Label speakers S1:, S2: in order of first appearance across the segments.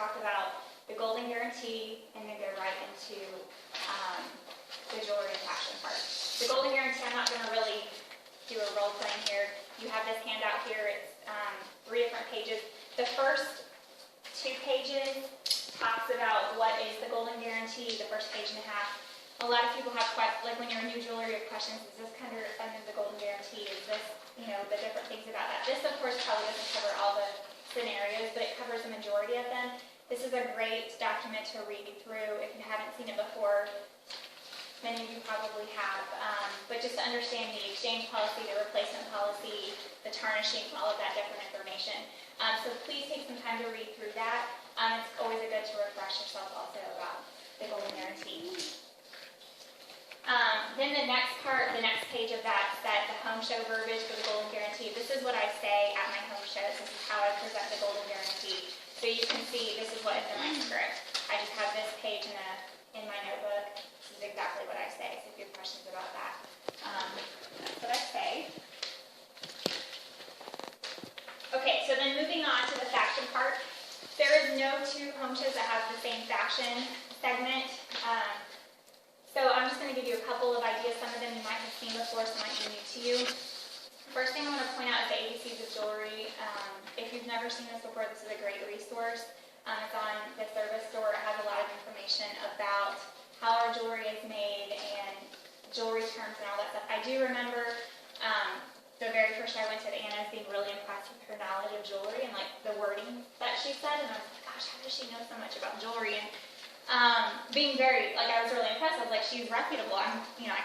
S1: talk about the golden guarantee and then go right into the jewelry and fashion part. The golden guarantee, I'm not going to really do a role playing here. You have this handout here. It's 3 different pages. The first 2 pages talks about what is the golden guarantee. The first page and a half. A lot of people have questions, like when you're a new jeweler, you have questions. Is this kind of under the golden guarantee? Is this, the different things about that? This, of course, probably doesn't cover all the scenarios, but it covers the majority of them. This is a great document to read through if you haven't seen it before. Many of you probably have, but just to understand the exchange policy, the replacement policy, the tarnishing, all of that different information. So please take some time to read through that. It's always good to refresh yourself also about the golden guarantee. Then the next part, the next page of that, the home show verbiage for the golden guarantee. This is what I say at my home shows. This is how I present the golden guarantee. So you can see this is what is in my script. I just have this page in my notebook. This is exactly what I say. So if you have questions about that, that's what I say. Okay, so then moving on to the fashion part. There is no 2 home shows that have the same fashion segment. So I'm just going to give you a couple of ideas. Some of them you might have seen before, some might be new to you. First thing I want to point out is the ABCs of jewelry. If you've never seen this before, this is a great resource. It's on the service store. It has a lot of information about how our jewelry is made and jewelry terms and all that stuff. I do remember the very first year I went to Anna's being really impressed with her knowledge of jewelry and like the wording that she said, and I was like, gosh, how does she know so much about jewelry? And being very, I was really impressed. I was like, she's reputable. I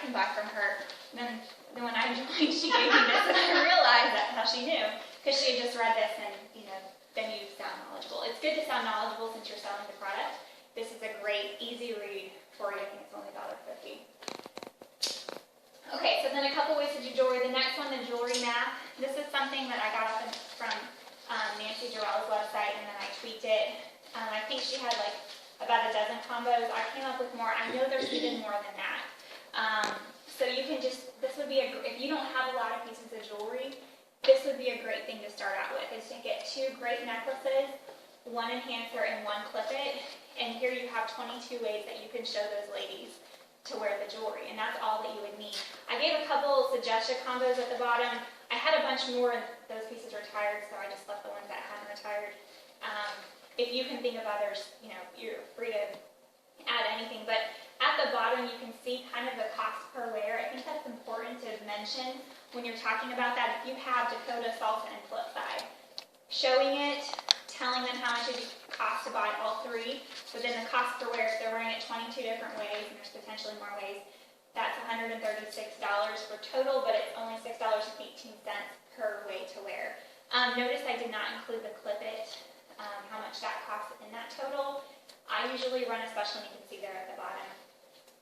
S1: can buy from her. And then when I joined, she gave me this, and I realized that's how she knew, because she had just read this, and then you sound knowledgeable. It's good to sound knowledgeable since you're selling the product. This is a great, easy read for you. I think it's only $1.50. Okay, so then a couple ways to do jewelry. The next one, the jewelry math. This is something that I got from Nancy Jarrell's website, and then I tweaked it. I think she had about a dozen combos. I came up with more. I know there's even more than that. So you can this would be if you don't have a lot of pieces of jewelry, this would be a great thing to start out with, is to get 2 great necklaces, 1 enhancer, and 1 clip it. And here you have 22 ways that you can show those ladies to wear the jewelry, and that's all that you would need. I gave a couple suggested combos at the bottom. I had a bunch more, and those pieces retired, so I just left the ones that hadn't retired. If you can think of others, you're free to add anything. But at the bottom, you can see kind of the cost per wear. I think that's important to mention when you're talking about that. If you have Dakota, Salsa, and Flipside, showing it, telling them how much it costs to buy all 3, but then the cost per wear, if they're wearing it 22 different ways, and there's potentially more ways, that's $136 for total, but it's only $6.18 per way to wear. Notice I did not include the clip it, how much that costs in that total. I usually run a special, and you can see there at the bottom.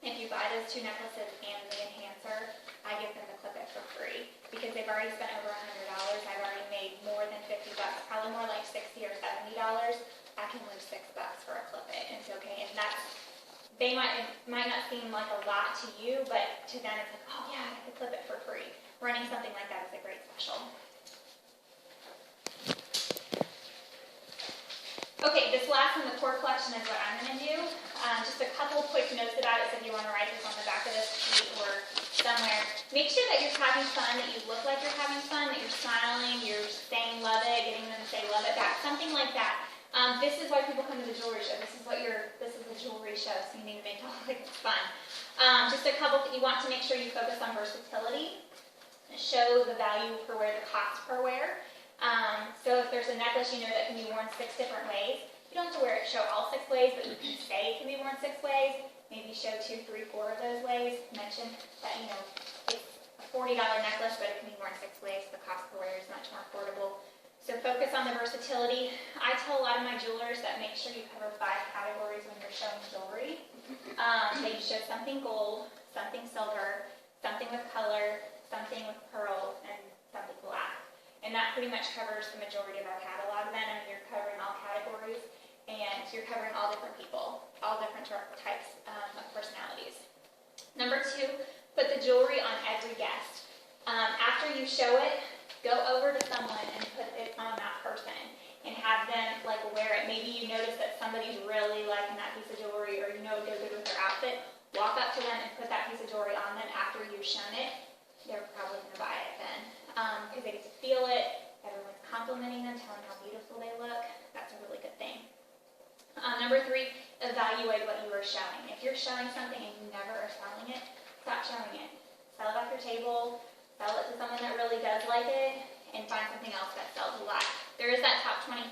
S1: If you buy those 2 necklaces and the enhancer, I give them the clip it for free, because they've already spent over $100. I've already made more than $50, probably more like $60 or $70. I can lose $6 for a clip it, and it's okay. And it might not seem like a lot to you, but to them it's like, oh yeah, I get to clip it for free. Running something like that is a great special. Okay, this last one, the core collection, is what I'm going to do. Just a couple quick notes about it, so if you want to write this on the back of this sheet or somewhere. Make sure that you're having fun, that you look like you're having fun, that you're smiling, you're saying love it, getting them to say love it back, something like that. This is why people come to the jewelry show. This is a jewelry show, so you need to make it look like it's fun. Just a couple, you want to make sure you focus on versatility, show the value per wear, the cost per wear. So if there's a necklace that can be worn 6 different ways, you don't have to show all 6 ways, but you can say it can be worn 6 ways. Maybe show 2, 3, 4 of those ways. Mention that it's a $40 necklace, but it can be worn 6 ways. The cost per wear is much more affordable. So focus on the versatility. I tell a lot of my jewelers that make sure you cover 5 categories when you're showing jewelry. That you show something gold, something silver, something with color, something with pearl, and something black. And that pretty much covers the majority of our catalog then. I mean, you're covering all categories, and you're covering all different people, all different types of personalities. Number 2, put the jewelry on every guest. After you show it, go over to someone and put it on that person, and have have them like wear it. Maybe you notice that somebody's really liking that piece of jewelry, or you know it goes good with their outfit. Walk up to them and put that piece of jewelry on them after you've shown it. They're probably going to buy it then, because they get to feel it. Everyone's complimenting them, telling how beautiful they look. That's a really good thing. Number 3, evaluate what you are showing. If you're showing something and you never are selling it, stop showing it. Sell it off your table, sell it to someone that really does like it, and find something else that sells a lot. There is that top 25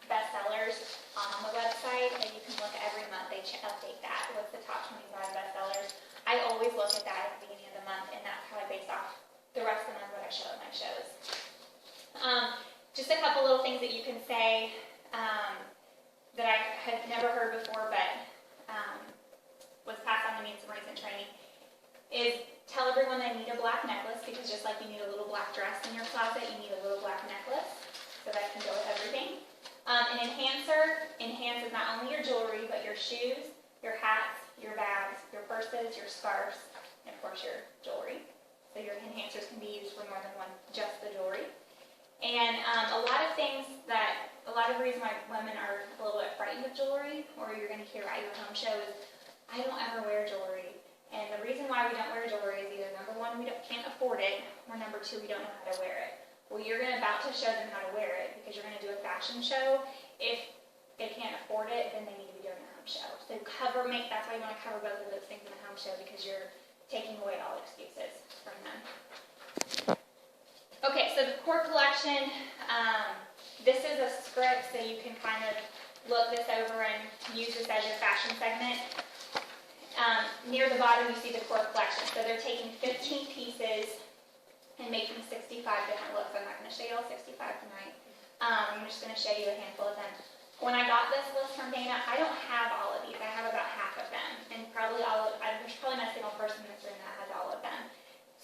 S1: bestsellers on the website that you can look at every month. They update that. What's the top 25 bestsellers? I always look at that at the beginning of the month, and that's how I base off the rest of the month what I show at my shows. Just a couple little things that you can say that I had never heard before, but was passed on to me in some recent training, is tell everyone they need a black necklace, because just like you need a little black dress in your closet, you need a little black necklace, so that can go with everything. An enhancer enhances not only your jewelry, but your shoes, your hats, your bags, your purses, your scarves, and of course your jewelry. So your enhancers can be used for more than one, just the jewelry. And a lot of reason why women are a little bit frightened of jewelry, or you're going to hear at your home show, is I don't ever wear jewelry. And the reason why we don't wear jewelry is either number 1, we can't afford it, or number 2, we don't know how to wear it. Well, you're about to show them how to wear it, because you're going to do a fashion show. If they can't afford it, then they need to be doing a home show. So that's why you want to cover both of those things in the home show, because you're taking away all excuses from them. Okay, so the core collection, this is a script, so you can kind of look this over and use this as your fashion segment. Near the bottom, you see the core collection. So they're taking 15 pieces and making 65 different looks. I'm not going to show you all 65 tonight. I'm just going to show you a handful of them. When I got this list from Dana, I don't have all of these. I have about half of them. And there's probably not a single person in this room that has all of them.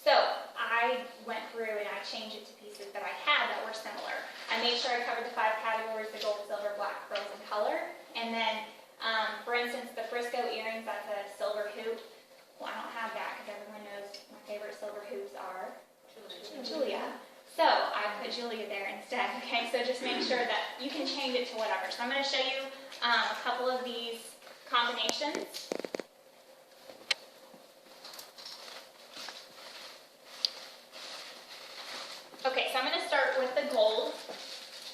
S1: So I went through and I changed it to pieces that I had that were similar. I made sure I covered the 5 categories: the gold, silver, black, pearls, and color. And then, for instance, the Frisco earrings, that's a silver hoop. Well, I don't have that because everyone knows my favorite silver hoops are Julia. So I put Julia there instead. Okay, so just make sure that you can change it to whatever. So I'm going to show you a couple of these combinations. Okay, so I'm going to start with the gold.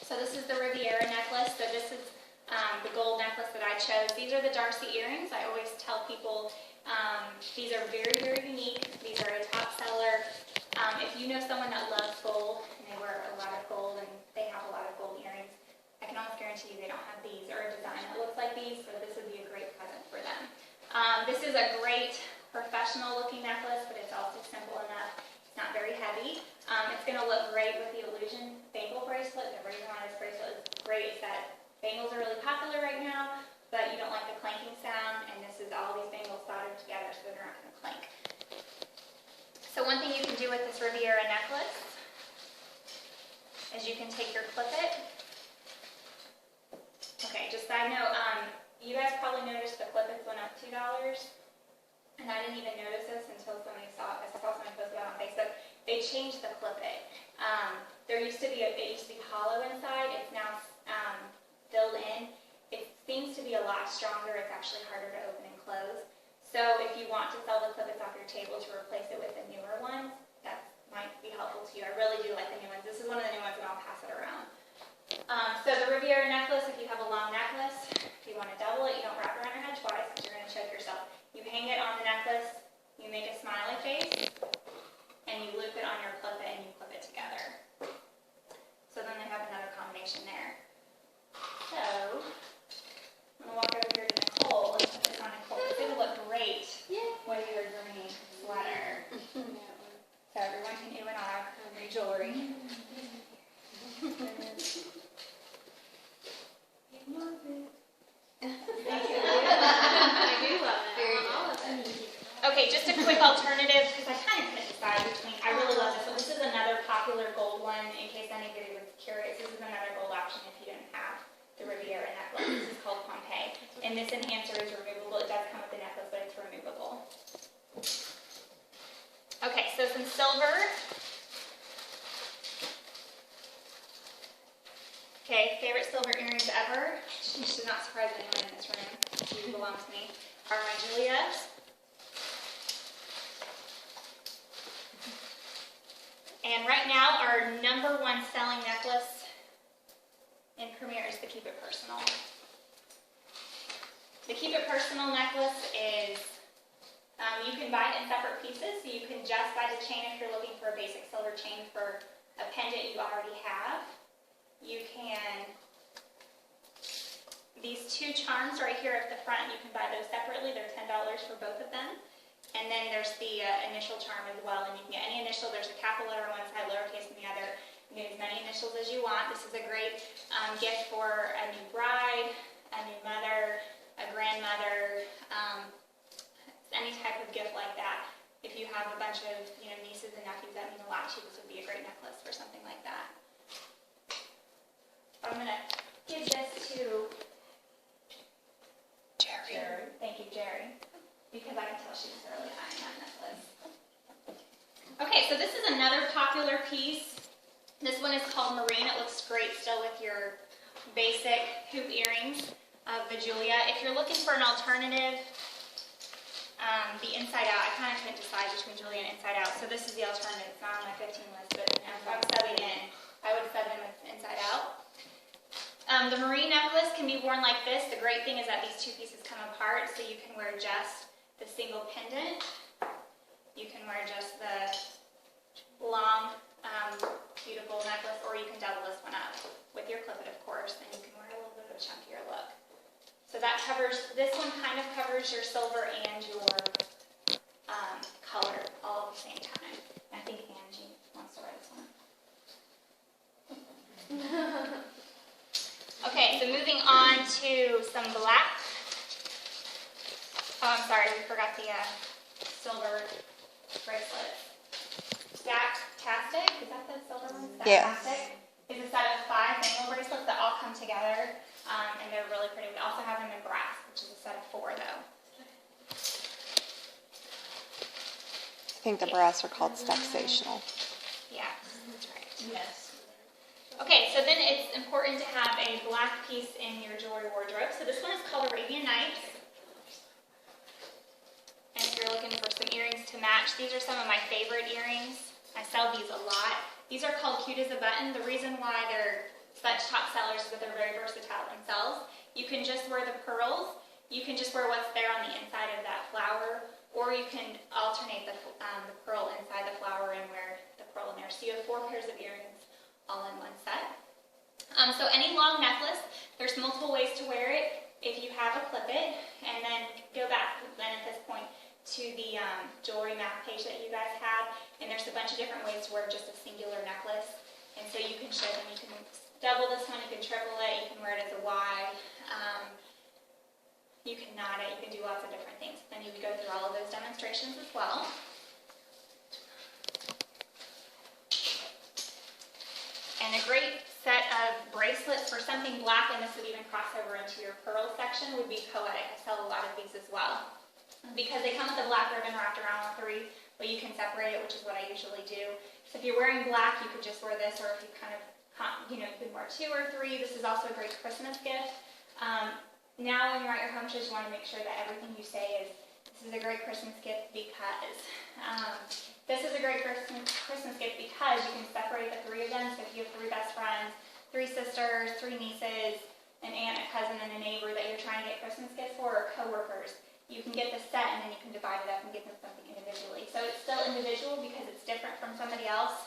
S1: So this is the Riviera necklace. So this is the gold necklace that I chose. These are the Darcy earrings. I always tell people these are very, very unique. These are a top seller. If you know someone that loves gold and they wear a lot of gold and they have a lot of gold earrings, I can almost guarantee you they don't have these or a design that looks like these, so this would be a great present for them. This is a great professional looking necklace, but it's also simple enough. It's not very heavy. It's going to look great with the Illusion bangle bracelet. The reason why this bracelet is great is that bangles are really popular right now, but you don't like the clanking sound, and this is all these bangles soldered together so they're not going to clank. So one thing you can do with this Riviera necklace is you can take your clip-it. Okay, just side note, you guys probably noticed the clip-its went up $2, and I didn't even notice this until somebody saw it. I saw somebody post it on Facebook. They changed the clip-it. It used to be hollow inside. It's now filled in. It seems to be a lot stronger. It's actually harder to open and close. So if you want to sell the clip-its off your table to replace it with the newer ones, that might be helpful to you. I really do like the new ones. This is one of the new ones, and I'll pass it around. So the Riviera necklace, if you have a long necklace, if you want to double it, you don't wrap it around your head twice because you're going to choke yourself. You hang it on the necklace, you make a smiley face, and you loop it on your clip-it and you clip it together. So then they have another combination there. So I'm going to walk over here to Nicole and put this on Nicole. It's going to look great with your green sweater. So everyone can ooh and ah over your jewelry. I do love it. Okay, just a quick alternative, because I kind of couldn't decide between, I really love this one. This is another popular gold one, in case anybody was curious. This is another gold option if you didn't have the Riviera necklace. This is called Pompeii. And this enhancer is removable. It does come with the necklace, but it's removable. Okay, so some silver. Okay, favorite silver earrings ever, which should not surprise anyone in this room, you belong to me, are my Julias. And right now, our #1 selling necklace in Premier is the Keep It Personal. The Keep It Personal necklace is, you can buy it in separate pieces, so you can just buy the chain if you're looking for a basic silver chain for a pendant you already have. You can, these 2 charms right here at the front, you can buy those separately. They're $10 for both of them. And then there's the initial charm as well, and you can get any initial. There's a capital letter on one side, lowercase on the other. You can get as many initials as you want. This is a great gift for a new bride, a new mother, a grandmother, any type of gift like that. If you have a bunch of nieces and nephews that mean a lot to you, this would be a great necklace for something like that. I'm going to give this to Jerry. Thank you, Jerry. Because I can tell she was really eyeing that necklace. Okay, so this is another popular piece. This one is called Marine. It looks great still with your basic hoop earrings of the Julia. If you're looking for an alternative, the inside out, I kind of couldn't decide between Julia and inside out. So this is the alternative. It's not on my 15 list, but if I'm subbing in, I would sub in with inside out. The Marine necklace can be worn like this. The great thing is that these 2 pieces come apart, so you can wear just the single pendant. You can wear just the long, beautiful necklace, or you can double this one up with your clip it, of course, and you can wear a little bit of a chunkier look. So that covers, this one kind of covers your silver and your color all at the same time. I think Angie wants to wear this one. Okay, so moving on to some black. Oh, I'm sorry, we forgot the silver bracelet. Stack-tastic, is that the silver one? Stack-tastic is a set of 5 angle bracelets that all come together, and they're really pretty. We also have them in brass, which is a set of 4, though.
S2: I think the brass are called staxational.
S1: Yeah, that's right.
S3: Yes.
S1: Okay, so then it's important to have a black piece in your jewelry wardrobe. So this one is called Arabian Nights. And if you're looking for some earrings to match, these are some of my favorite earrings. I sell these a lot. These are called Cute as a Button. The reason why they're such top sellers is that they're very versatile themselves. You can just wear the pearls. You can just wear what's there on the inside of that flower, or you can alternate the pearl inside the flower and wear the pearl in there. So you have 4 pairs of earrings all in one set. So any long necklace, there's multiple ways to wear it. If you have a clip it, and then go back then at this point to the jewelry math page that you guys have, and there's a bunch of different ways to wear just a singular necklace. And so you can show them, you can double this one, you can triple it, you can wear it as a Y, you can knot it, you can do lots of different things. Then you would go through all of those demonstrations as well. And a great set of bracelets for something black, and this would even cross over into your pearl section, would be Poetic. I sell a lot of these as well. Because they come with a black ribbon wrapped around all 3, but you can separate it, which is what I usually do. So if you're wearing black, you could just wear this, or if you kind of, you could wear 2 or 3. This is also a great Christmas gift. Now when you're at your home shows, you want to make sure that everything you say is, this is a great Christmas gift because. This is a great Christmas gift because you can separate the 3 of them. So if you have 3 best friends, 3 sisters, 3 nieces, an aunt, a cousin, and a neighbor that you're trying to get Christmas gifts for, or coworkers, you can get the set and then you can divide it up and give them something individually. So it's still individual because it's different from somebody else,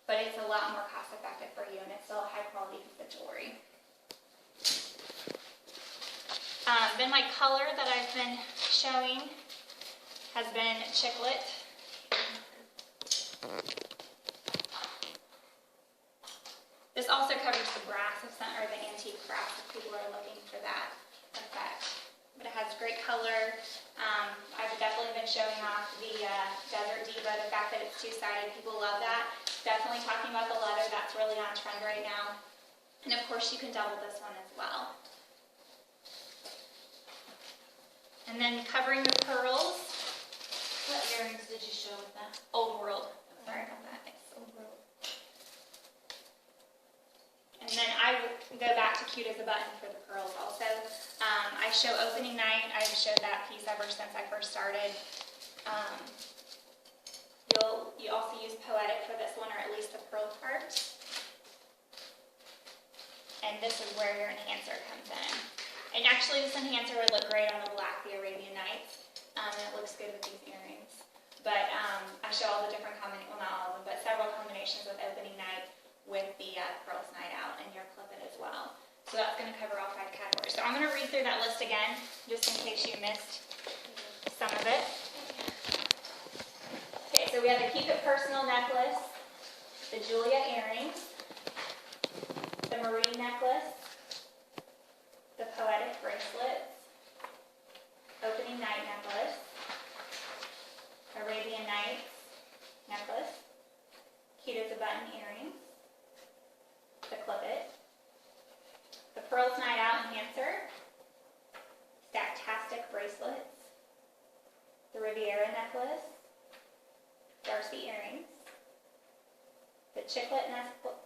S1: but it's a lot more cost effective for you, and it's still a high quality piece of jewelry. Then my color that I've been showing has been Chiclet. This also covers the brass or the antique brass if people are looking for that effect. But it has great color. I've definitely been showing off the Desert Diva, the fact that it's 2-sided. People love that. Definitely talking about the leather. That's really on trend right now. And of course you can double this one as well. And then covering the pearls.
S3: What earrings did you show with that?
S1: Old World. Sorry about that. It's Old World. And then I cute as a button for the pearls also. I show opening night. I've showed that piece ever since I first started. You also use poetic for this one, or at least the pearl part. And this is where your enhancer comes in. And actually this enhancer would look great on the black, the Arabian Nights. And it looks good with these earrings. But I show all the different combinations, well not all of them, but several combinations with opening night with the pearls night out and your clip it as well. So that's going to cover all 5 categories. So I'm going to read through that list again, just in case you missed some of it. Okay, so we have the Keep It Personal necklace, the Julia earrings, the Marine necklace, the Poetic bracelets, Opening Night necklace, Arabian Nights necklace, Cute as a Button earrings, the Clip It, the Pearls Night Out enhancer, Stacktastic bracelets, the Riviera necklace, Darcy earrings, the Chiclet necklace,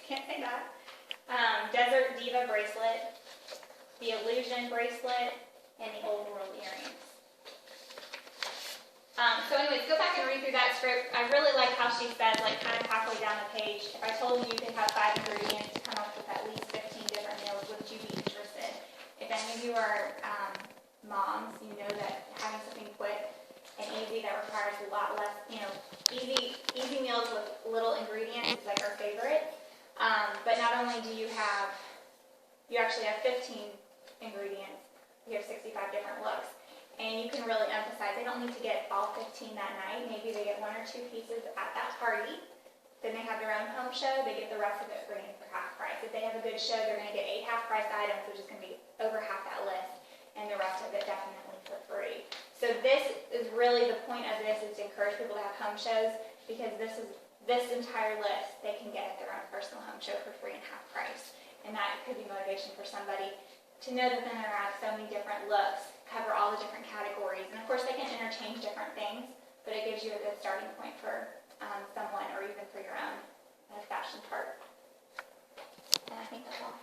S1: can't say that, Desert Diva bracelet, the Illusion bracelet, and the Old World earrings. So anyways, go back and read through that script. I really like how she says, like kind of halfway down the page, if I told you you could have 5 ingredients to come up with at least 15 different meals, would you be interested? If any of you are moms, you know that having something quick and easy that requires a lot less, easy meals with little ingredients is like our favorite. But not only do you actually have 15 ingredients, you have 65 different looks. And you can really emphasize, they don't need to get all 15 that night. Maybe they get 1 or 2 pieces at that party. Then they have their own home show. They get the rest of it free and for half price. If they have a good show, they're going to get 8 half-price items, which is going to be over half that list. And the rest of it definitely for free. So this is really the point of this, is to encourage people to have home shows, because this entire list they can get at their own personal home show for free and half price. And that could be motivation for somebody to know that then there are so many different looks, cover all the different categories. And of course they can interchange different things, but it gives you a good starting point for someone, or even for your own fashion part. And I think that's all.